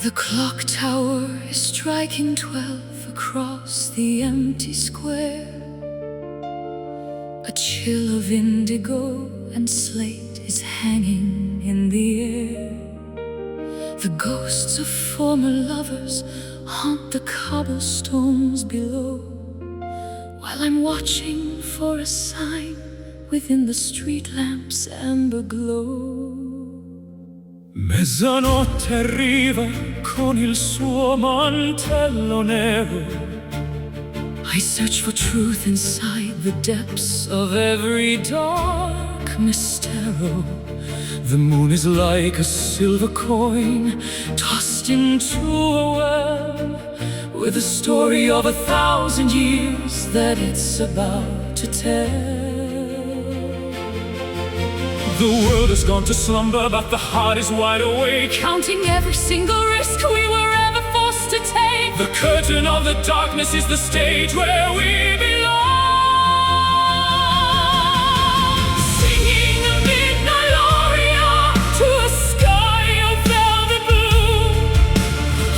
The clock tower is striking 12 across the empty square. A chill of indigo and slate is hanging in the air. The ghosts of former lovers haunt the cobblestones below, while I'm watching for a sign within the street lamp's amber glow. Mezzanotte arriva con il suo mantello nero. I search for truth inside the depths of every dark mistero. The moon is like a silver coin tossed into a well, with a story of 1,000 years that it's about to tell. The world has gone to slumber, but the heart is wide awake, counting every single risk we were ever forced to take. The curtain of the darkness is the stage where we belong. Singing a midnight aria to a sky of velvet blue,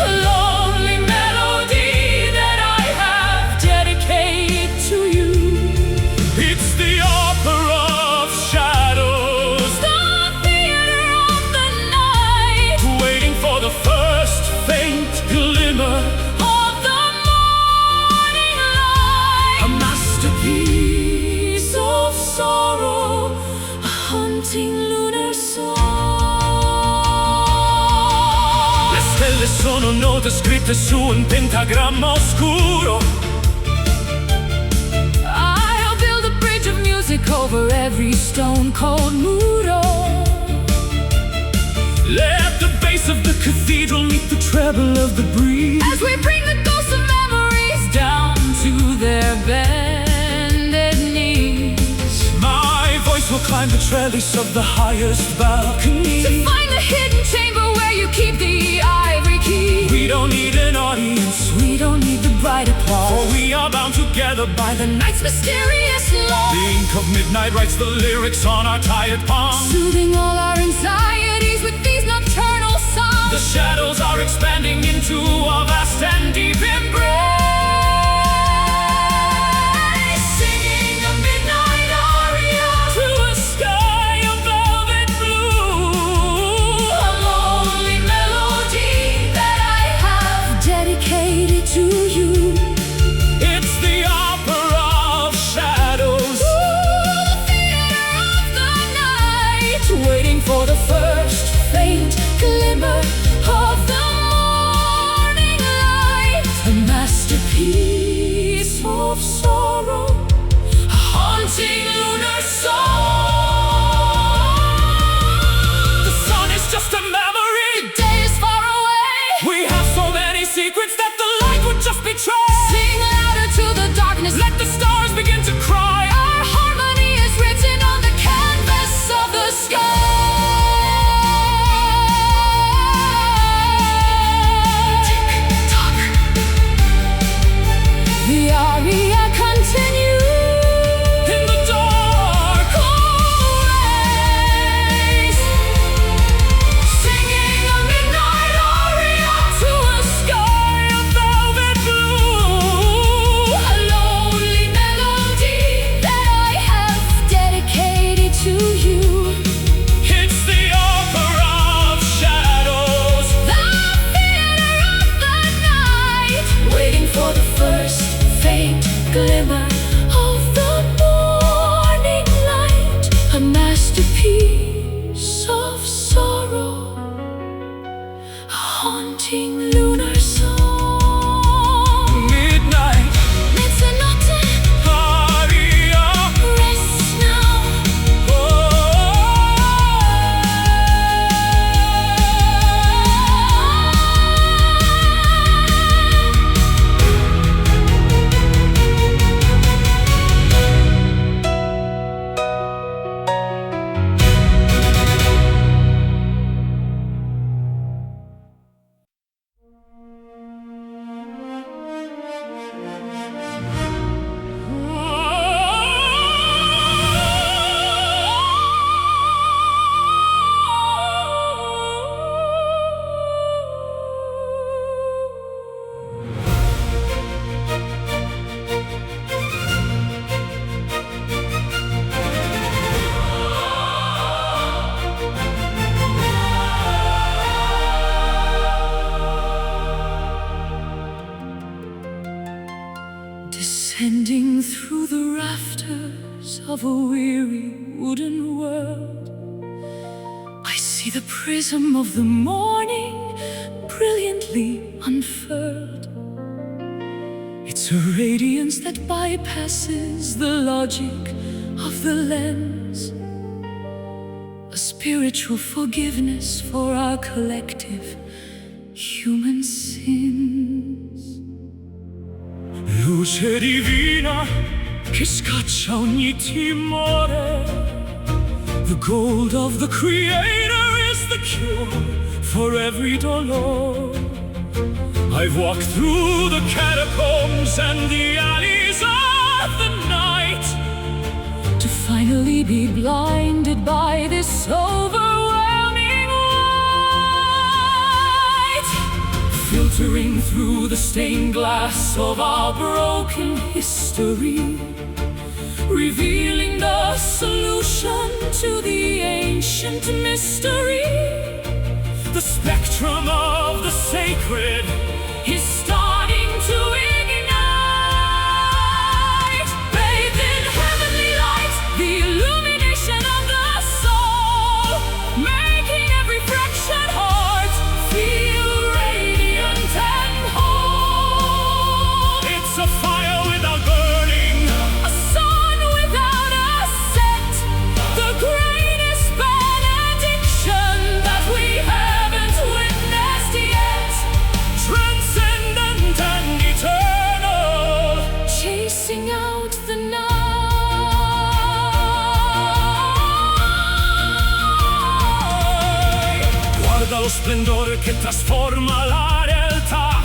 a lonely melody that I have dedicated to you. It's the opera of shadows, the theater of the night, waiting for the first faint glimmer of the morning light. a masterpiece Of sorrow, a haunting lunar song. Le stelle sono note scritte su un pentagramma oscuro. I'll build a bridge of music over every stone cold muro. Let the bass of the cathedral meet the treble of the breeze, As we bring the ghosts of memories down to their bended knees, my voice will climb the trellis of the highest balcony. to find the hidden chamber where you keep the ivory key. We don't need an audience, We don't need the bright applause, for we are bound together by the night. night's mysterious law, The ink of midnight writes the lyrics on our tired palms. soothing all our anxieties with these nocturnal songs. The shadows are expanding into a vast and deep embrace. Singing a midnight aria To a sky of velvet blue, a lonely melody that I have dedicated to you. it's the opera of shadows, The theater of the night, waiting for the first faint glimmer of the morning light. A masterpiece rafters of a weary wooden world. I see the prism of the morning brilliantly unfurled. It's a radiance that bypasses the logic of the lens, a spiritual forgiveness for our collective human sins. Luce divina che scaccia ogni timore. The gold of the Creator is the cure for every dolor. I've walked through the catacombs and the alleys of the night to finally be blinded by this overwhelming light, filtering through the stained glass of our broken history, revealing the solution to the ancient mystery. The spectrum of the sacred is starting to ignite, bathed in heavenly light, the illumination of the soul, making every fractured heart feel radiant and whole. It's a fire without burning, a sun without a set, the greatest benediction that we haven't witnessed yet. Transcendent and eternal, chasing out the night. Guarda lo splendore che trasforma la realtà.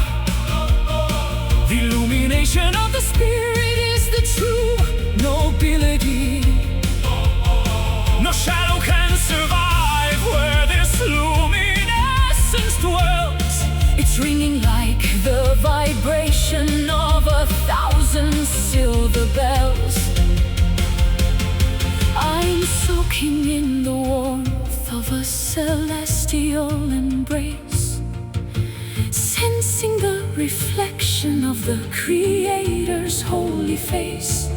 The illumination of the spirit is the true nobility. No shadow can survive where this luminescence dwells. It's ringing like the vibration of 1,000 silver bells. I'm soaking in the warmth of a celestial embrace, sensing the reflection of the Creator's holy face.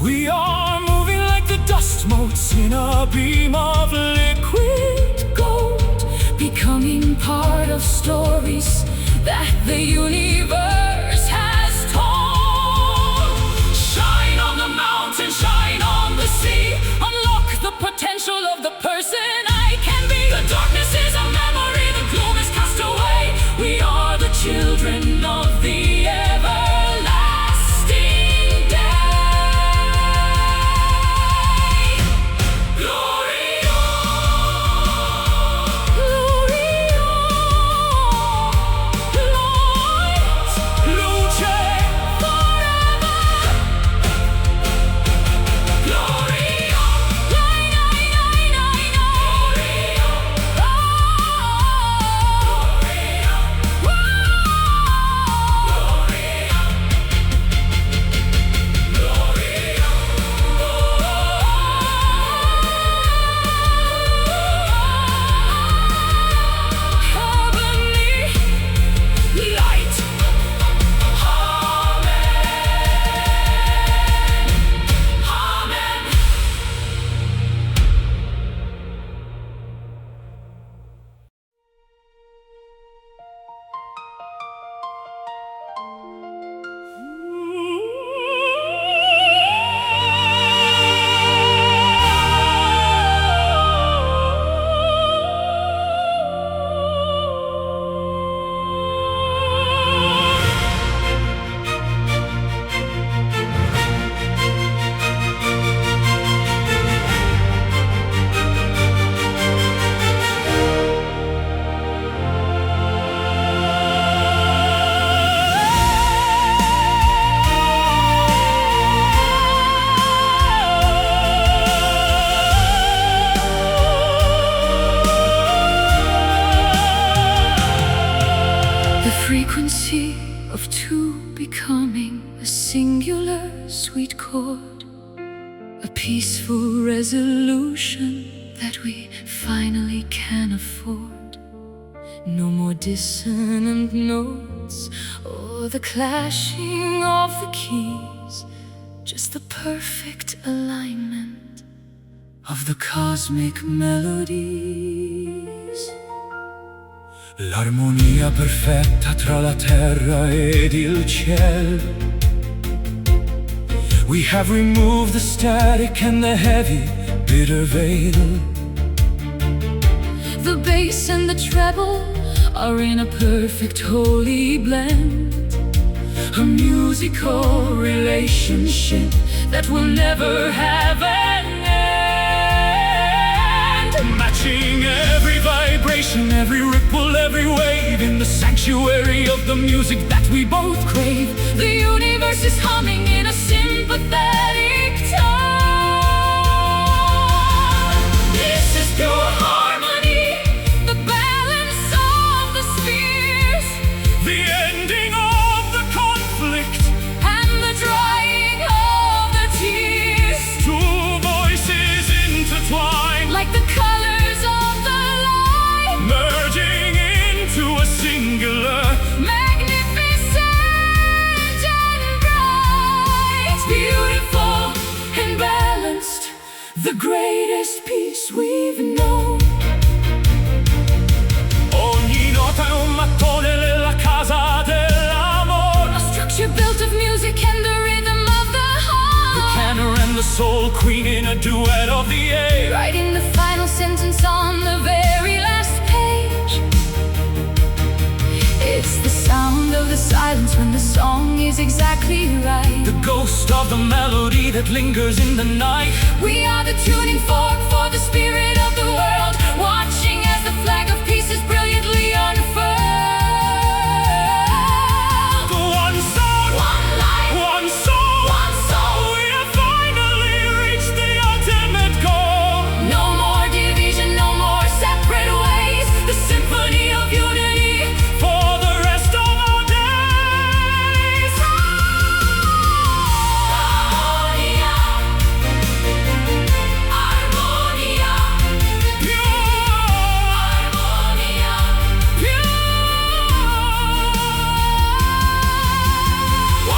We are moving like the dust motes in a beam of liquid Gold, becoming part of stories that the universe has told. Shine on the mountain, shine on the sea. Unlock the potential of the person I can be. The darkness is a memory, the gloom is cast away. We are the children of the everlasting day. Gloria, Gloria, light, luce, forever. Gloria, Light, light, light, light, light. Heavenly light. Amen. Amen. The frequency of two becoming a singular sweet chord, a peaceful resolution that we finally can afford. No more dissonant notes or the clashing of the keys, just the perfect alignment of the cosmic melodies. L'armonia perfetta tra la terra ed il cielo. We have removed the static and the heavy, bitter veil. The bass and the treble are in a perfect holy blend, a musical relationship that will never have an end. Matching every vibration, every ripple, every wave in the sanctuary of the music that we both crave. The universe is humming in a sympathetic tone. This is pure harmony, the balance of the spheres, the ending of the conflict, and the drying of the tears. two voices intertwined, Like the colors of the light, merging into a singular, magnificent and bright, beautiful and balanced, the greatest peace we've known. ogni nota è un mattone nella casa dell'amore. A structure built of music and the rhythm of the The heart, tenor and the soul queen in a duet of the air. writing the final sentence on the very last page. It's the sound of the silence when the song is exactly right. The ghost of the melody that lingers in the night. We are the tuning fork for the spirit of the world, watching as the flag of peace is brilliantly unfurled. One sound, One light, one soul, one soul. we have finally reached the ultimate goal. No more division, no more separate ways. The symphony of unity. For the rest of our days. Harmonia, harmonia, Pure, harmonia,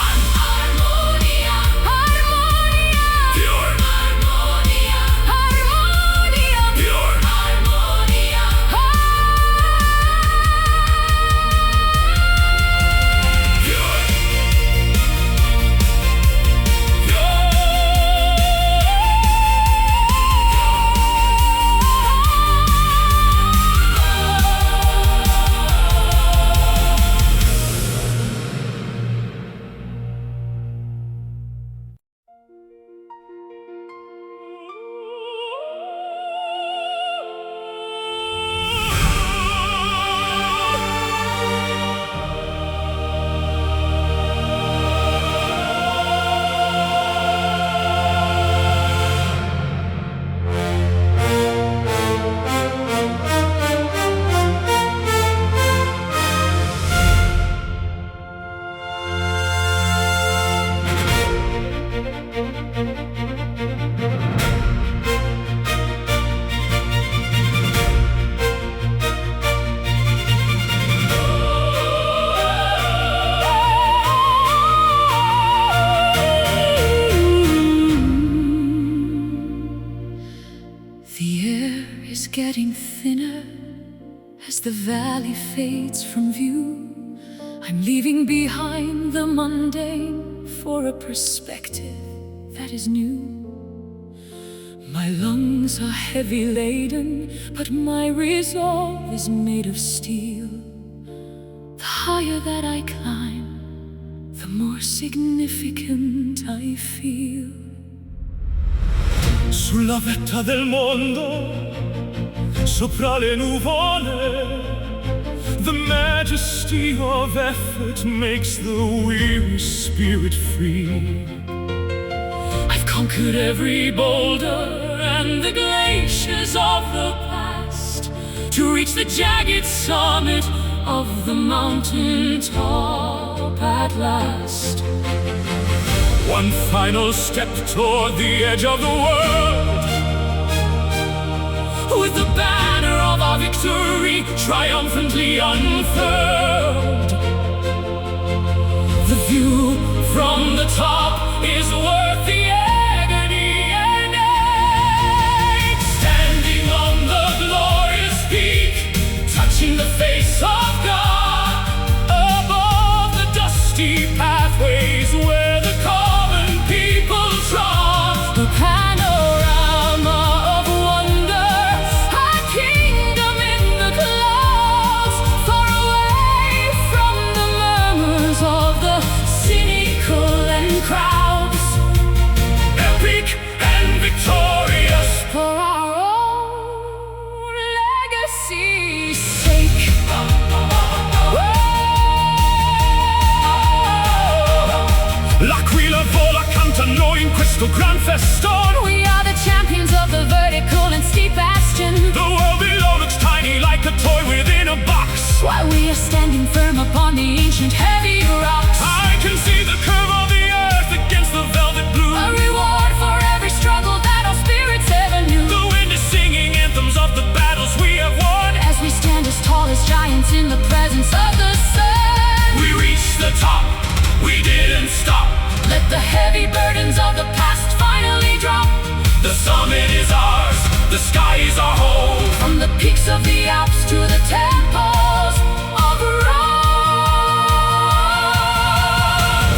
one harmonia, harmonia, pure, harmonia, harmonia, pure, harmonia. The air is getting thinner as the valley fades from view. I'm leaving behind the mundane for a perspective that is new. My lungs are heavy laden, but my resolve is made of steel. The higher that I climb, the more significant I feel. Sulla vetta del mondo, sopra le nuvole, the majesty of effort makes the weary spirit free. I've conquered every boulder and the glaciers of the past to reach the jagged summit of the mountain top at last. One final step toward the edge of the world, with the banner of our victory triumphantly unfurled. The view from the top is worth manifest on. We are the champions of the vertical and steep bastion. The world below looks tiny, like a toy within a box, while we are standing firm upon the ancient heavy rocks. I can see the curve of the earth against the velvet blue, a reward for every struggle that our spirits ever knew. The wind is singing anthems of the battles we have won, as we stand as tall as giants in the presence of the sun. We reached the top, we didn't stop. Let the heavy burdens of the past finally drop. The summit is ours, the sky is our home. From the peaks of the Alps to the temples of Rome.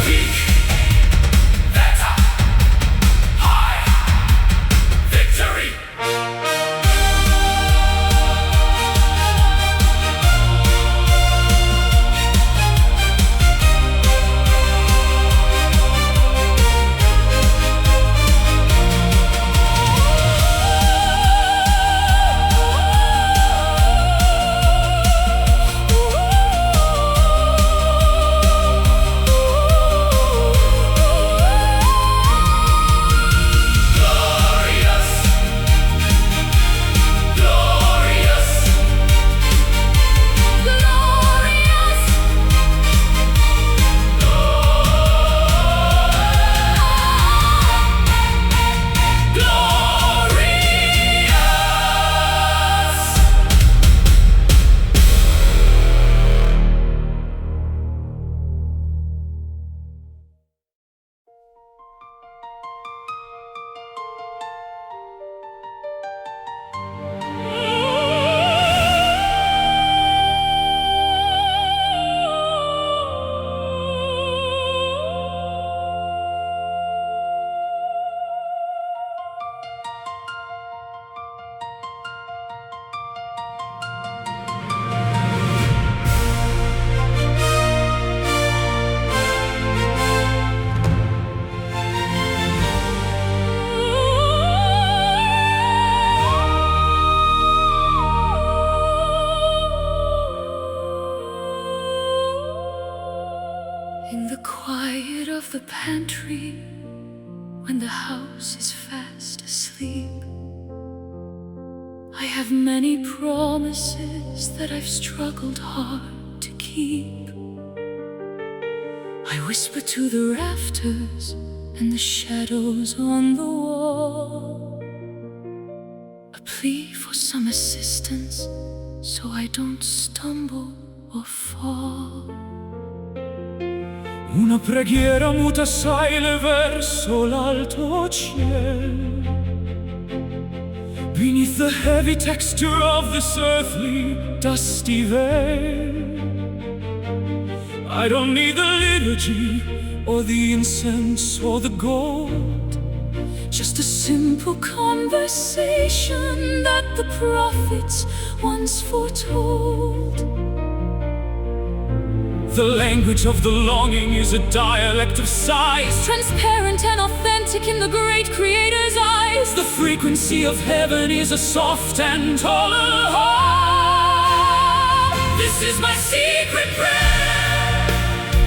Peak, that's up, high, victory. In the quiet of the pantry, when the house is fast asleep, I have many promises that I've struggled hard to keep. I whisper to the rafters and the shadows on the wall, a plea for some assistance so I don't stumble or fall. Una preghiera muta sale verso l'alto ciel. Beneath the heavy texture of this earthly dusty veil, I don't need the liturgy or the incense or the gold, just a simple conversation that the prophets once foretold. The language of the longing is a dialect of sighs, transparent and authentic in the great Creator's eyes. The frequency of heaven is a soft and tolerant hum. This is my secret prayer,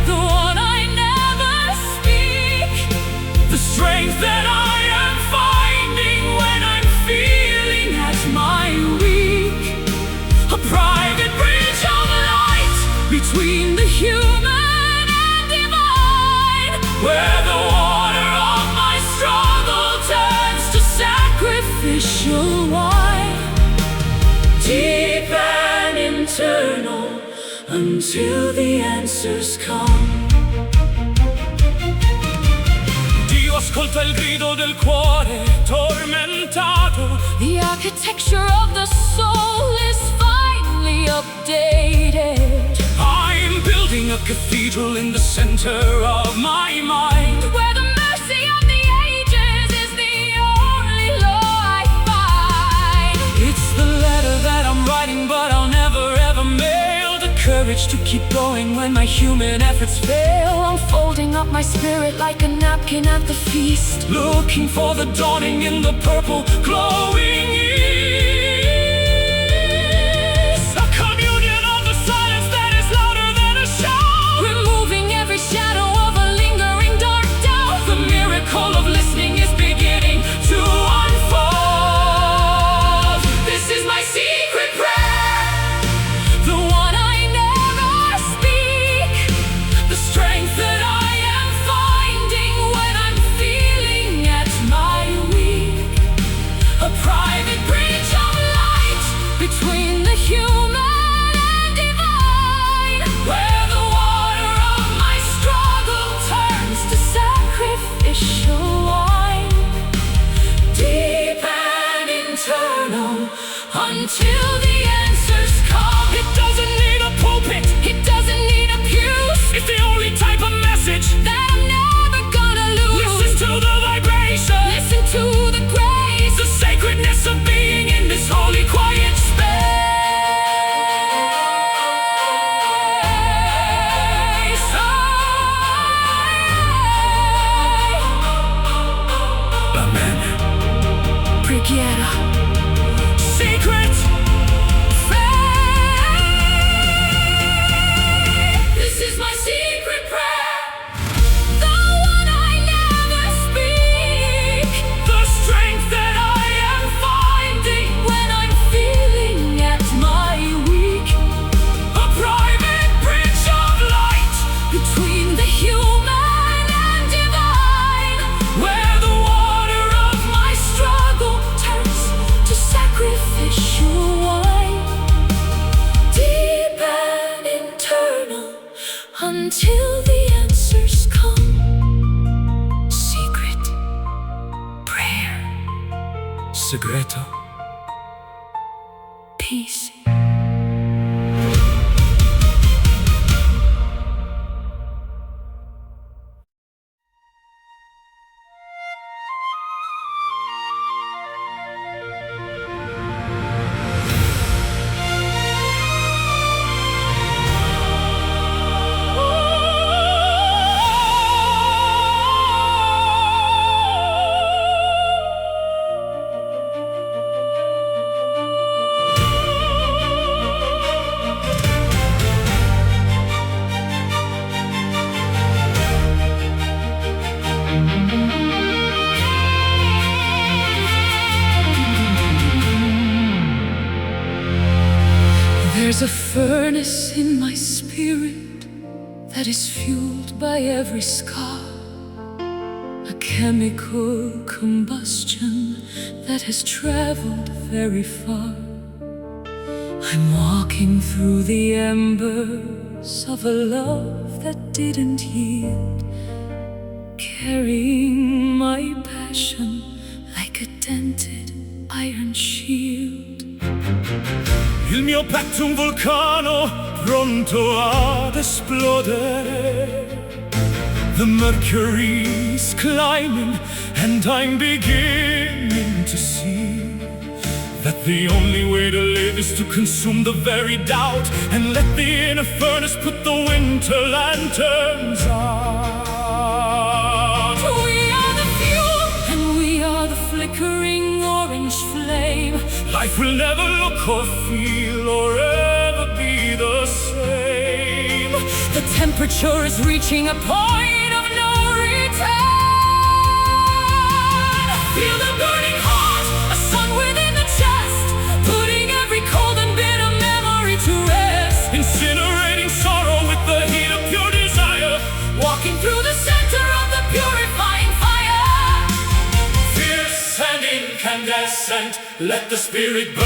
the one I never speak, the strength that I am finding when I'm feeling at my weak, a private bridge of light between the human and divine, where the water of my struggle turns to sacrificial wine, deep and internal, until the answers come. Dio ascolta il grido del cuore tormentato. The architecture of the soul is finally updated. I'm building a cathedral in the center of my mind, where the mercy of the ages is the only law I find. It's the letter that I'm writing, but I'll never ever mail. The courage to keep going when my human efforts fail. Unfolding up my spirit like a napkin at the feast, looking for the dawning in the purple glowing east. A communion of the silence that is louder than a shout, removing every shadow of a lingering dark doubt. the miracle of listening is beginning. until the answers come. It doesn't need a pulpit, It doesn't need a pew. it's the only type of message That I'm never gonna lose. Listen to the vibration, Listen to the grace. the sacredness of being in this holy quiet space. Amen. Preghiera. Secret This is my secret prayer, the one I never speak. the strength that I am finding When I'm feeling at my weak, a private bridge of light between the human and divine, where the water of my struggle turns to sacrificial wine, deep and internal, until the answers come. Secret prayer, Segreto. peace. There's a furnace in my spirit that is fueled by every scar, a chemical combustion that has traveled very far. I'm walking through the embers of a love that didn't yield, carrying my passion like a dented iron shield. Il mio petto è un vulcano pronto ad esplodere. The mercury's climbing and I'm beginning to see that the only way to live is to consume the very doubt and let the inner furnace put the winter lanterns out. We are the fuel and we are the flickering orange flame. Life will never look or feel or ever be the same. The temperature is reaching a point of no return. Feel the burning heart, a sun within the chest, putting every cold and bitter memory to rest. Incinerating sorrow with the heat of pure desire. Walking through the center of the purifying fire. Fierce and incandescent, let the spirit burn.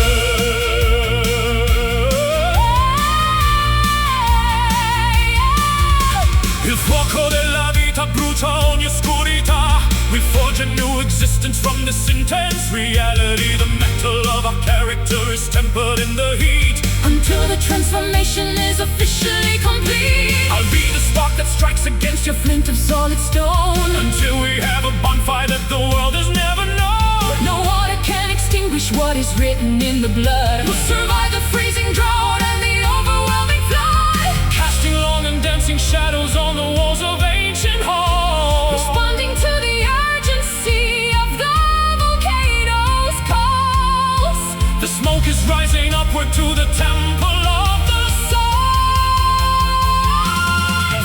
Il fuoco della vita brucia ogni oscurità. We forge a new existence from this intense reality. The metal of our character is tempered in the heat. Until the transformation is officially complete. I'll be the spark that strikes against your Flint of solid stone. until we have a bonfire that the world has never known. No water can extinguish what is written in the blood. We'll survive the freezing drought and the overwhelming flood. Casting long and dancing shadows on the walls of ancient halls. Responding to the urgency of the volcano's calls. The smoke is rising upward to the temple of the sun.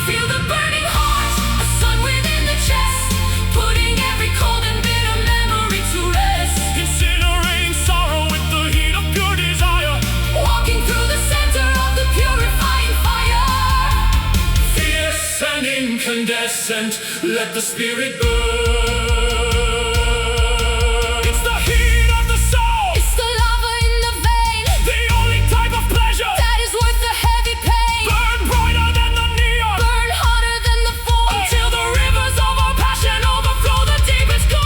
Feel the burning heart, a sun within the chest, putting every cold and bitter memory to rest. Incinerating sorrow with the heat of pure desire. Walking through the center of the purifying fire. Fierce and incandescent, let the spirit burn. It's the heat of the soul, It's the lava in the vein the only type of pleasure. that is worth the heavy pain. Burn brighter than the neon, Burn hotter than the forge. until the rivers of our passion overflow the deepest gold.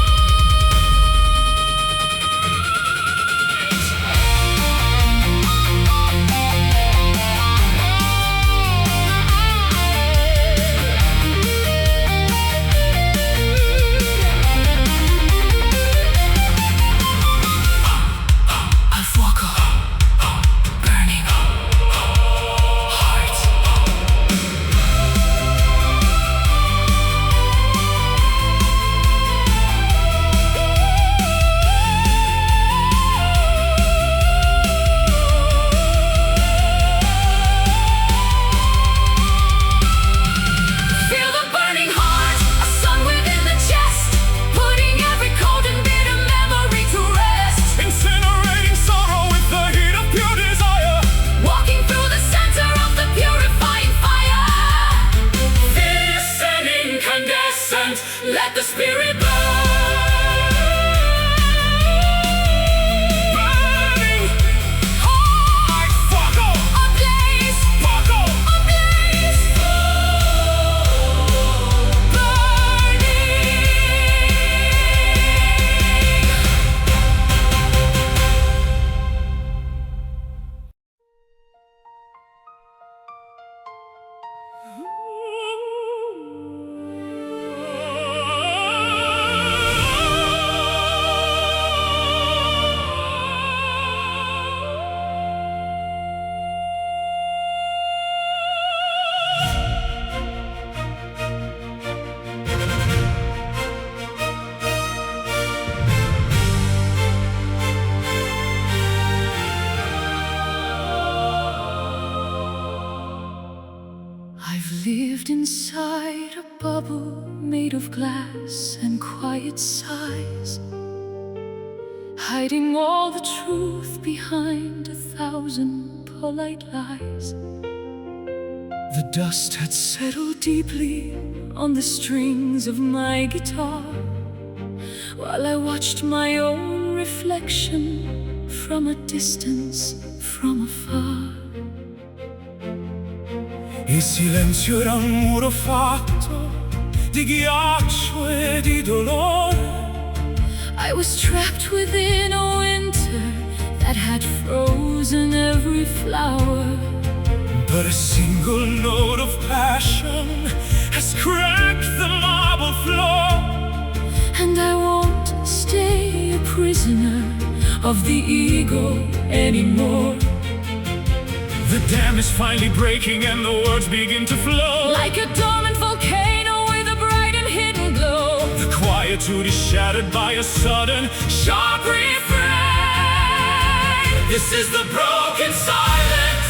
inside a bubble made of glass and quiet sighs, hiding all the truth behind 1,000 polite lies. The dust had settled deeply on the strings of my guitar, while I watched my own reflection from a distance, from afar. Il silenzio era un muro fatto di ghiaccio e di dolore. I was trapped within a winter that had frozen every flower. But a single note of passion has cracked the marble floor. And I won't stay a prisoner of the ego anymore. The dam is finally breaking and the words begin to flow. Like a dormant volcano with a bright and hidden glow. The quietude is shattered by a sudden, sharp refrain. This is the broken silence,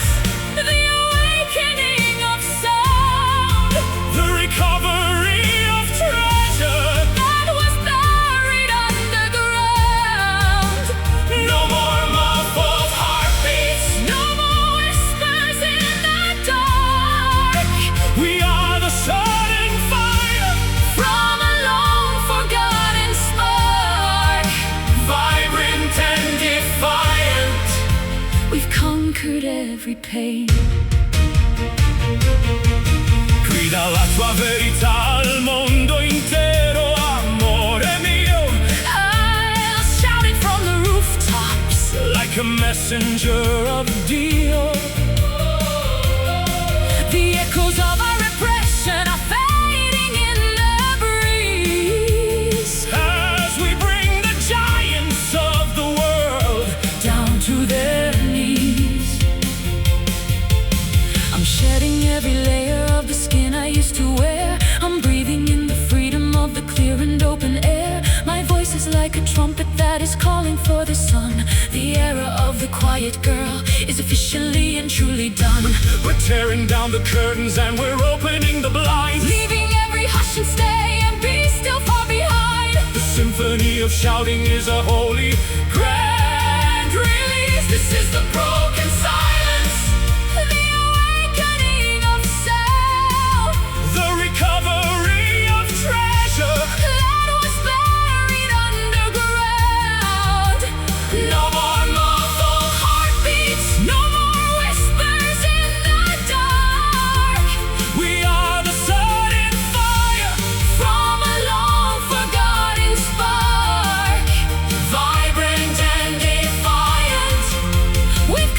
the awakening of sound, the recovery of treasure that was buried underground. No more muffled heartbeats, no more whispers in the dark. We are the sudden fire From a long forgotten spark, vibrant and defiant. we've conquered every pain. Grida la tua verità al mondo intero, amore mio. I'll shout it from the rooftops, Like a messenger of Dio. the echoes of our repression are fading in the breeze. As we bring the giants of the world Down to their knees, I'm shedding every layer of the skin I used to wear. I'm breathing in the freedom of the clear and open air. My voice is like a trumpet that is calling for the sun. The era of the quiet girl is officially and truly done. We're tearing down the curtains and we're opening the blinds. Leaving every hush and stay and be still far behind. The symphony of shouting is a holy, grand release. This is the broken silence, The awakening of self the recovery of treasure. that was buried underground. No more muffled Heartbeats, no more whispers in the dark. We are the sudden fire, From a long forgotten spark, vibrant and defiant. we've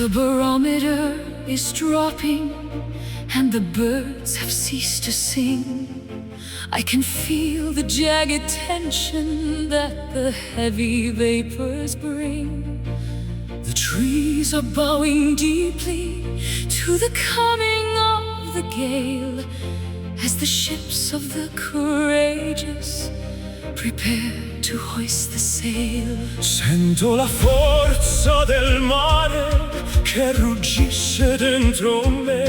The barometer is dropping and the birds have ceased to sing. I can feel the jagged tension that the heavy vapors bring. The trees are bowing deeply to the coming of the gale, as the ships of the courageous prepare to hoist the sail. Sento la forza del mare che ruggisce dentro me.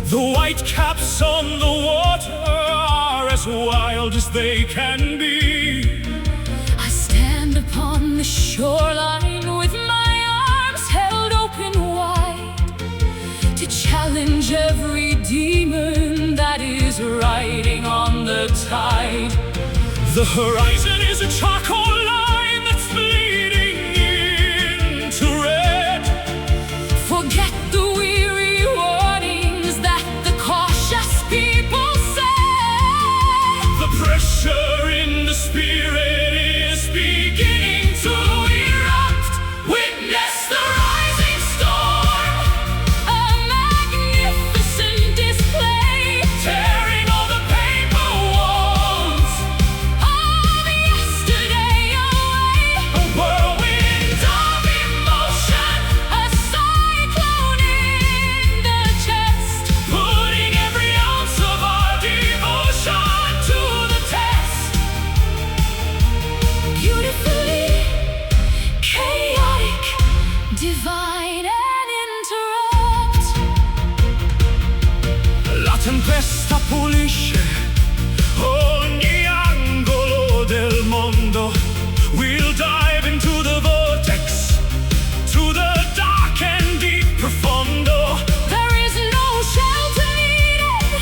The white caps on the water are as wild as they can be. I stand upon the shoreline with my arms held open wide, to challenge every demon that is riding on the tide. The horizon is a charcoal line that's bleeding into red. Forget the weary warnings that the cautious people say. The pressure in the spirit is beginning to erupt. Witness the rising storm, A magnificent display, tearing all the paper walls. of yesterday away. A whirlwind of emotion, A cyclone in the chest, putting every ounce of our devotion to the test. beautifully chaotic, divine and interrupt. La tempesta pulisce ogni angolo del mondo. We'll dive into the vortex, to the dark and deep profondo. There is no shelter needed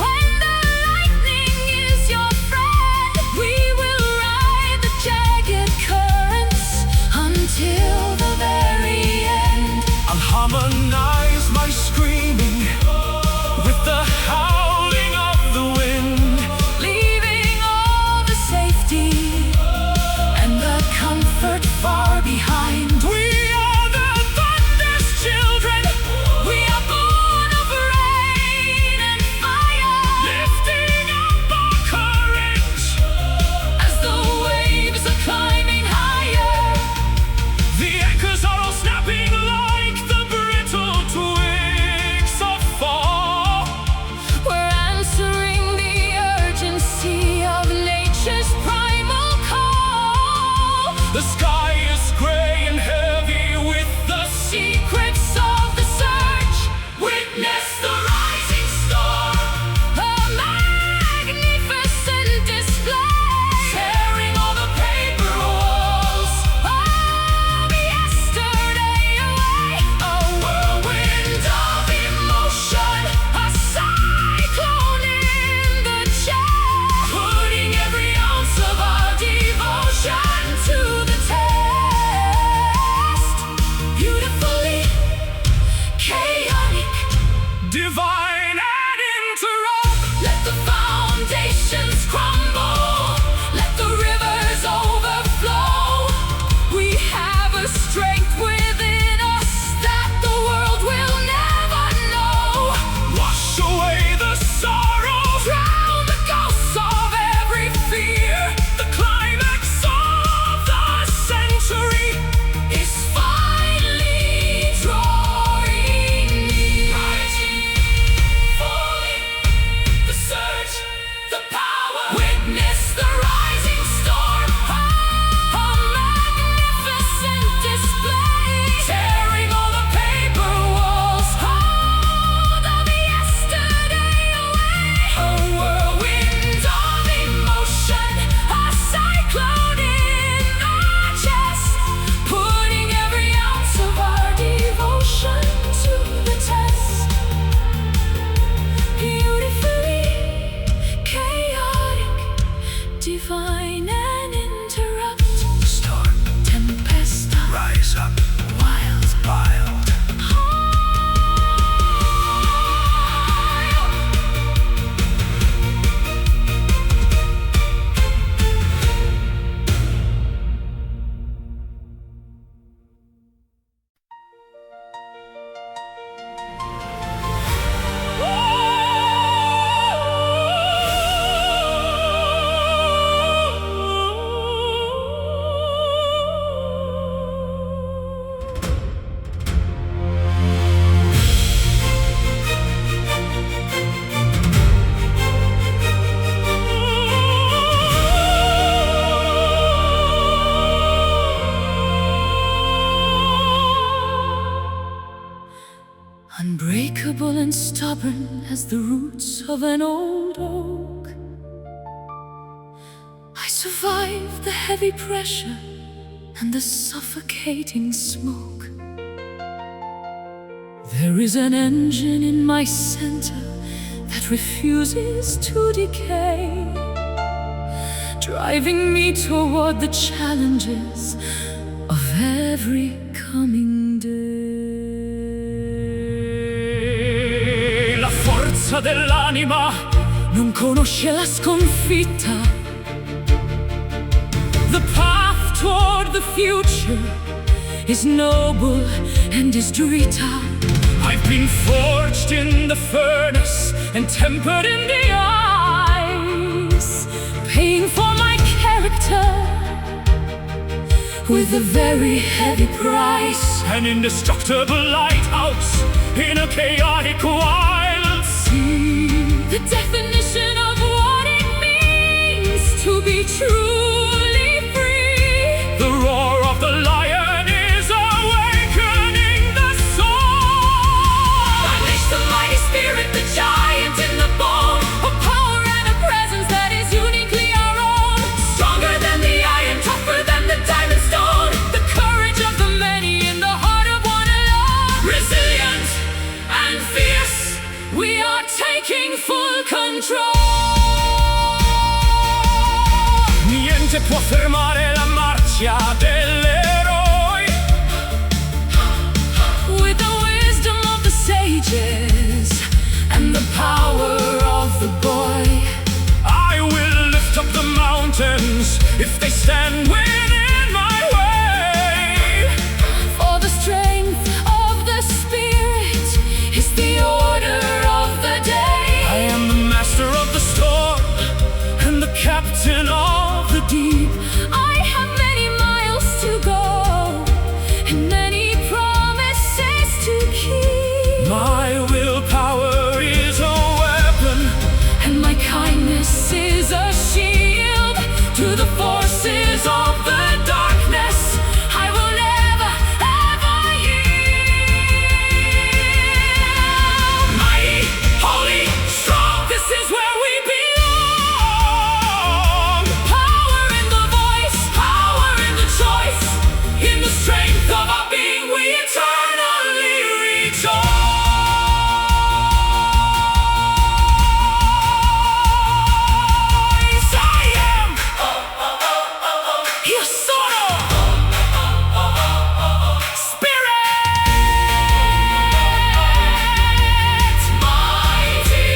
when the lightning is your friend. We will ride the jagged currents until the very end. I'll harmonize my screaming with the howling of the wind. Leaving all the safety and the comfort far behind. We are the thunder's children. We are born of rain and fire, Lifting up our courage. as the waves are climbing higher. The echoes are all snapping like the brittle twigs of fall. We're answering the urgency of nature's primal call. The sky is gray and heavy with the Secrets of the search, witness the rising storm, a magnificent display, tearing all the paper walls. of yesterday away. A whirlwind of emotion, A cyclone in the chest, putting every ounce of our devotion to the test. unbreakable and stubborn as the roots of an old oak. I survived the heavy pressure and the suffocating smoke. There is an engine in my center that refuses to decay, driving me toward the challenges of every coming day. La forza dell'anima non conosce la sconfitta. The path toward the future is noble and is dritta. I've been forged in the furnace and tempered in the ice, paying for my character with a very heavy price. An indestructible lighthouse in a chaotic wild sea. The definition of what it means to be truly free. The roar of the lion is awakening the soul. Unleash the mighty spirit, the giant in the bone. A power and a presence that is uniquely our own. Stronger than the iron, tougher than the diamond stone. The courage of the many in the heart of one alone. Resilient and fierce, We are taking full control. niente può fermare la marcia dell'eroe. With the wisdom of the sages and the power of the boy, I will lift up the mountains if they stand within my way. for the strength of the spirit is the order of the day. I am the master of the storm and the captain of the deep. I have many miles to go and many promises to keep. My willpower is a weapon, And my kindness is a shield to the forces of the darkness. I will never, ever yield. mighty, holy, strong. This is where we belong. Power in the voice, Power in the choice, in the strength of our being, we eternally rejoice. I am. Io sono. Spirit. Mighty.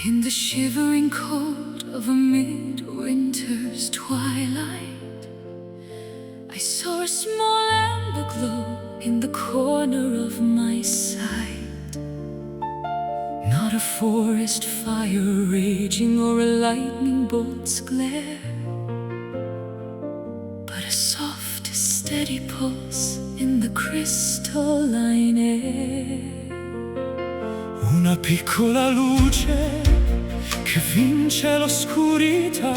in the shivering cold of a midwinter's twilight, I saw a small amber glow in the corner of my sight. Not a forest fire raging or a lightning bolt's glare, but a soft, steady pulse in the crystalline air. Una piccola luce che vince l'oscurità,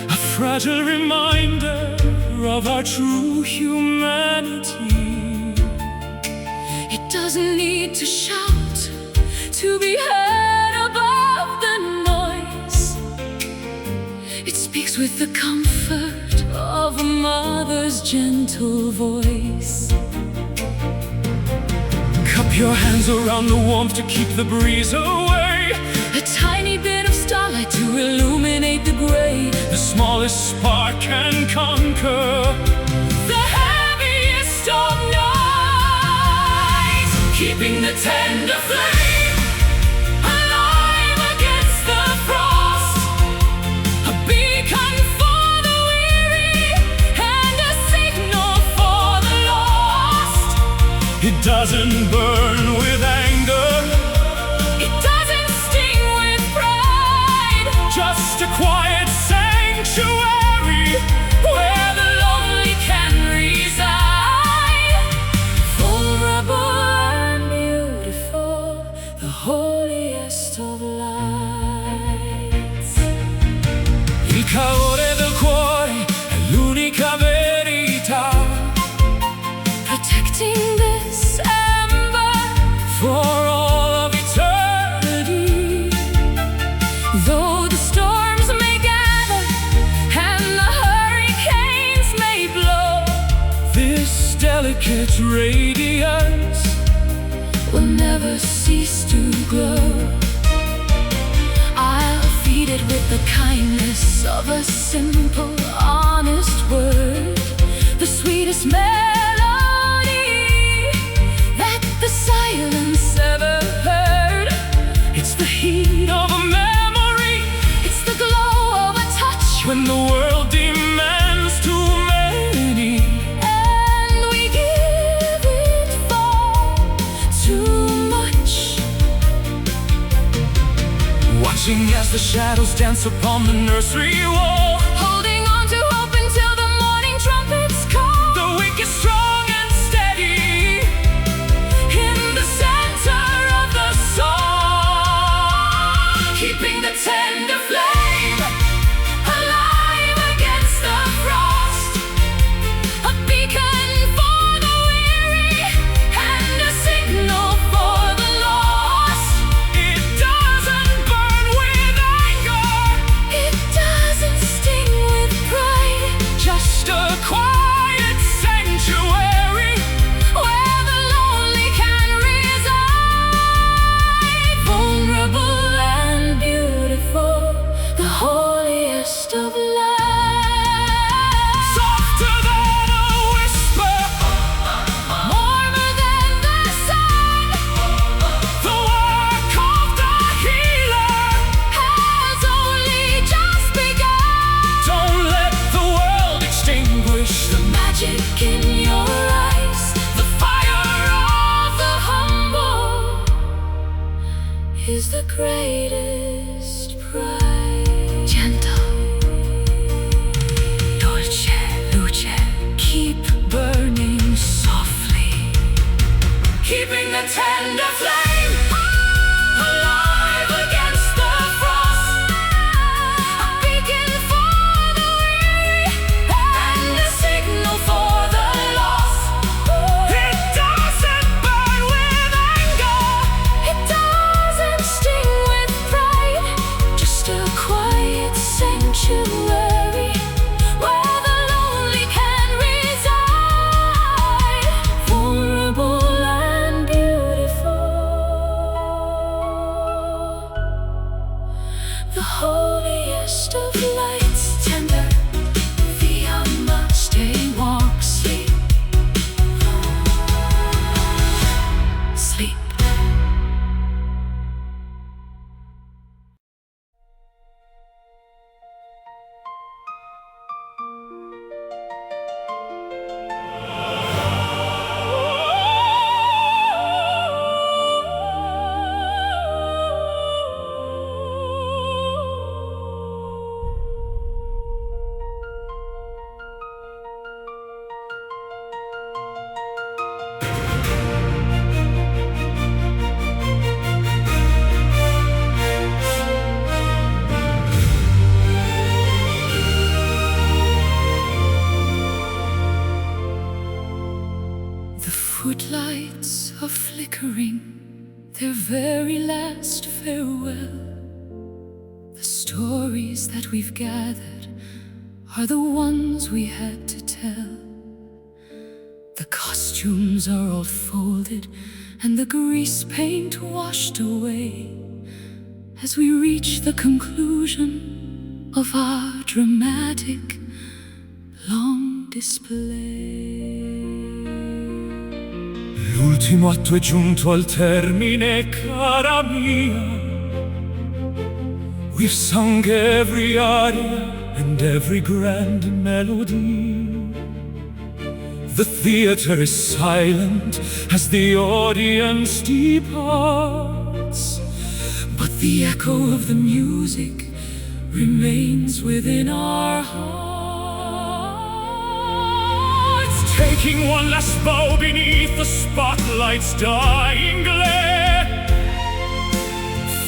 a fragile reminder of our true humanity. It doesn't need to shout to be heard above the noise. It speaks with the comfort of a mother's gentle voice. Cup your hands around the warmth to keep the breeze away. A tiny bit of starlight to illuminate the gray. The smallest spark can conquer the heaviest of nights, keeping the tender flame alive against the frost. A beacon for the weary and a signal for the lost. It doesn't burn with anger, it doesn't sting with pride, just a quiet sanctuary where the lonely can reside. Vulnerable and beautiful, the holiest of lights. Il calore del cuore è l'unica verità, Protecting this ember for all of eternity. though the storms may gather and the hurricanes may blow, This delicate radiance will never cease to glow. I'll feed it with the kindness of a simple, honest word, the sweetest melody that the silence ever heard. It's the heat of a memory It's the glow of a touch when the world demands too many. and we give it far too much. Watching as the shadows dance upon the nursery wall. Holding on to hope until the morning trumpets call. The weak is strong and steady In the center of the song, keeping the tender flame alive against the frost. A beacon for the weary and a signal for the lost. It doesn't burn with anger, It doesn't sting with pride, just a quiet sanctuary where the lonely can reside. Vulnerable and beautiful, the holiest of lights. softer than a whisper, Warmer than the sun, the work of the healer. has only just begun. Don't let the world extinguish The magic in your eyes, the fire of the humble, is the greatest prize. Gentle, dolce, luce, keep burning softly, keeping the tender flame alive against the frost. a beacon for the weary and a signal for the lost. It doesn't burn with anger, It doesn't sting with pride, just a quiet sanctuary where the lonely can reside. Vulnerable and beautiful, the holiest of lights. Tender, fiamma, stay warm, sleep, sleep. lights are flickering their very last farewell. The stories that we've gathered are the ones we had to tell. The costumes are all folded and the grease paint washed away as we reach the conclusion of our dramatic long display. L'ultimo atto è giunto al termine, cara mia. We've sung every aria and every grand melody. The theater is silent as the audience departs, but the echo of the music remains within our hearts, taking one last bow beneath the spotlight's dying glare,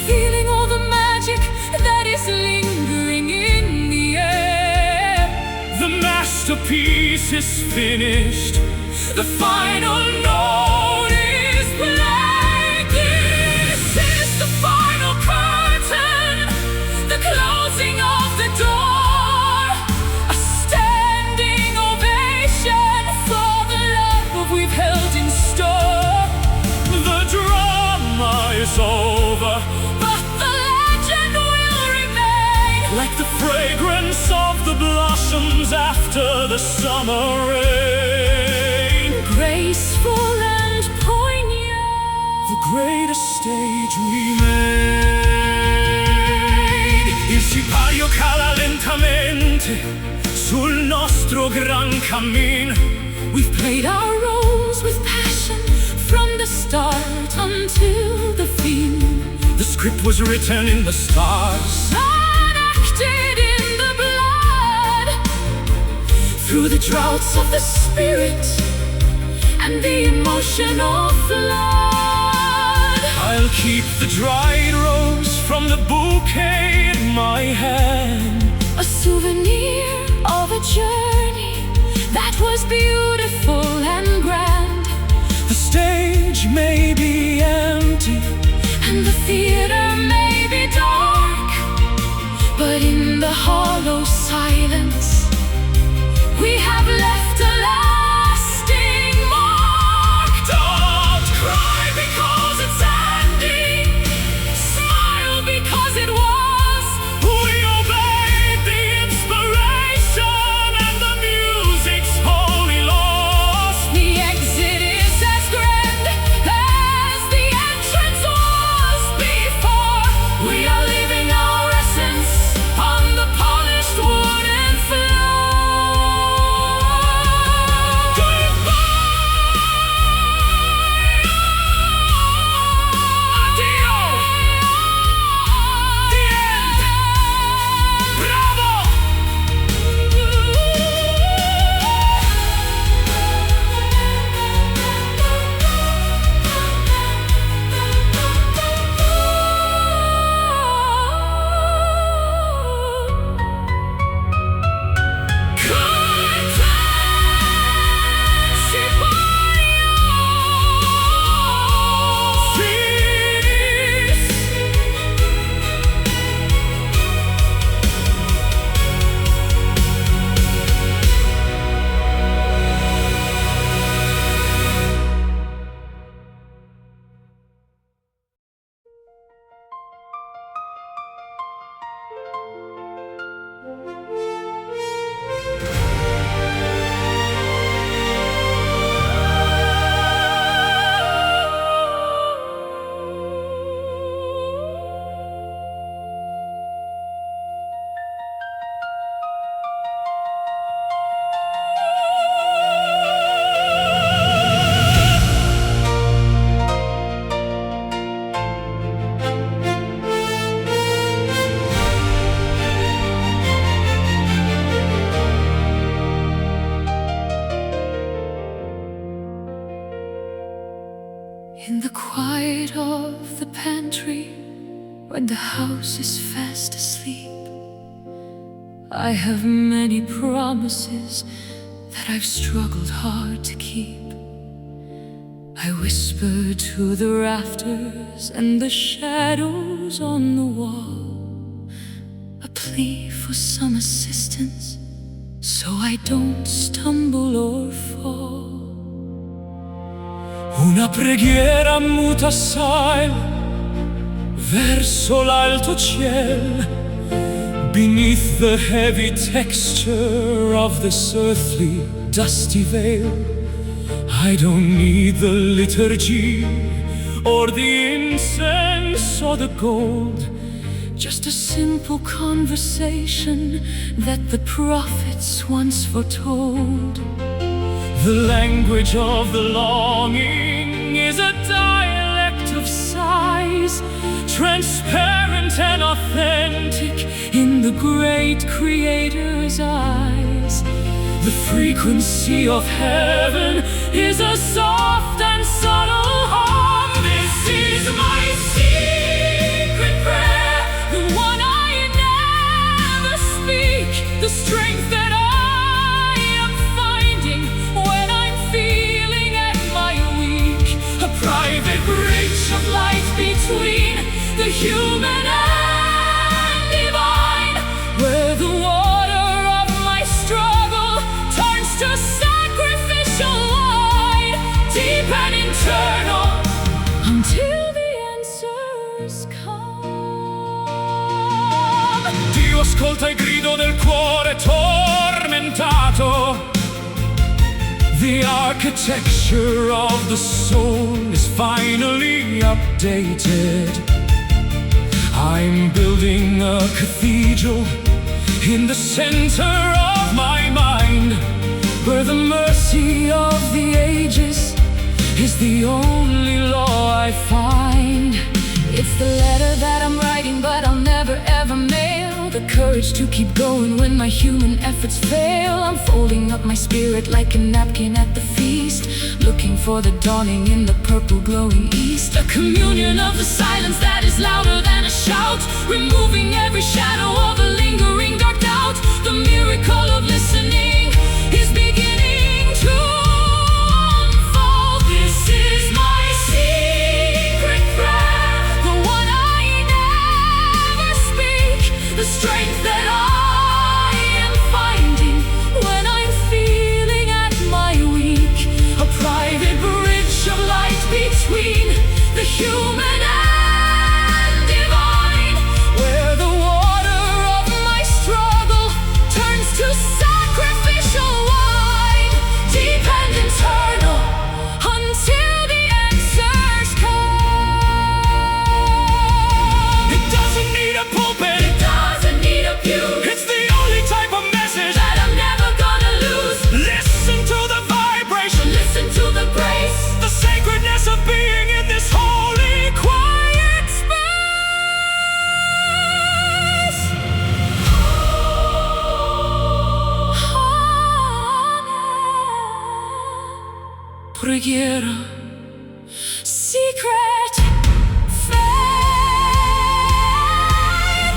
feeling all the magic that is lingering in the air. The masterpiece is finished, the final note is played. This is the final curtain, the closing of the door, a standing ovation for the love we've held in store. The drama is over, but the legend will remain, like the fragrance of the blossoms after the summer rain. graceful and poignant. The greatest stage we made. Il sipario cala lentamente sul nostro gran cammin. We've played our roles with passion from the start until the fin. The script was written in the stars, Enacted in the blood, through the droughts of the spirit and the emotional flood. I'll keep the dried rose from the bouquet in my hand, A souvenir of a journey that was beautiful and grand. the stage may be empty And the theater may be dark, but in the hollow silence we have left a lasting mark. Don't cry because it's ending, Smile because it was. we obeyed the inspiration and the music's holy laws. The exit is as grand as the entrance was before. We are leaving our essence on the polished wooden floor. Addio! The end! Bravo! In the quiet of the pantry, when the house is fast asleep, I have many promises that I've struggled hard to keep. I whisper to the rafters and the shadows on the wall, a plea for some assistance so I don't stumble or fall. Una preghiera muta assai verso l'alto ciel, beneath the heavy texture of this earthly dusty veil. I don't need the liturgy or the incense or the gold, just a simple conversation that the prophets once foretold. The language of the longing is a dialect of sighs, transparent and authentic in the great Creator's eyes. The frequency of heaven is a soft and subtle hum. This is my secret prayer, the one I never speak, the strength that I am finding when I'm feeling at my weak. A private bridge of light between the human and divine, where the water of my struggle turns to sacrificial wine, deep and internal, until the answers come. Dio ascolta il grido del cuore tormentato. The architecture of the soul is finally updated. I'm building a cathedral in the center of my mind, where the mercy of the ages is the only law I find. It's the letter that I'm writing, but I'll never ever mail. The courage to keep going when my human efforts fail. I'm folding up my spirit like a napkin at the feast, looking for the dawning in the purple glowing east. A communion of the silence that is louder than a shout, removing every shadow of a lingering dark doubt. The miracle of listening is beginning to unfold. This is my secret prayer, the one I never speak, the strength that I am finding when I'm feeling at my weak. A private bridge of light between the human and divine, where the water of my struggle turns to sacrificial wine, deep and internal, until the answers come. It doesn't need a pulpit, It doesn't need a pew, it's the only type of message that I'm never gonna lose. Listen to the vibration, Listen to the grace, the sacredness of being in this holy, quiet space. Preghiera, secret faith.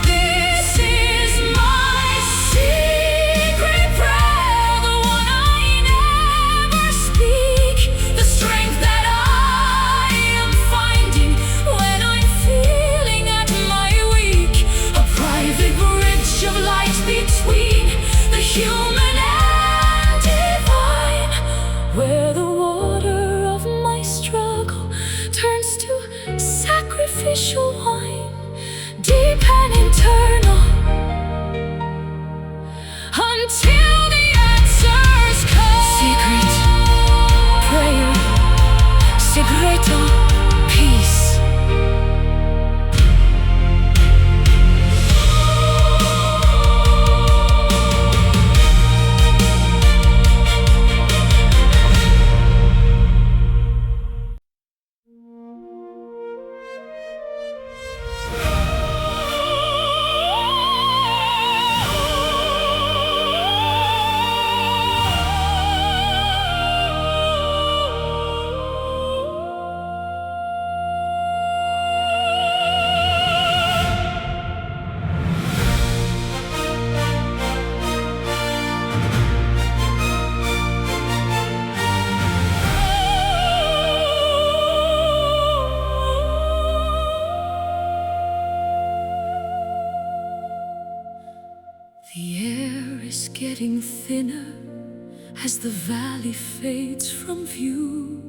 This is my secret prayer, the one I never speak, the strength that I am finding when I'm feeling at my weak. A private bridge of light between the human and divine, where the water of my struggle turns to The air is getting thinner as the valley fades from view.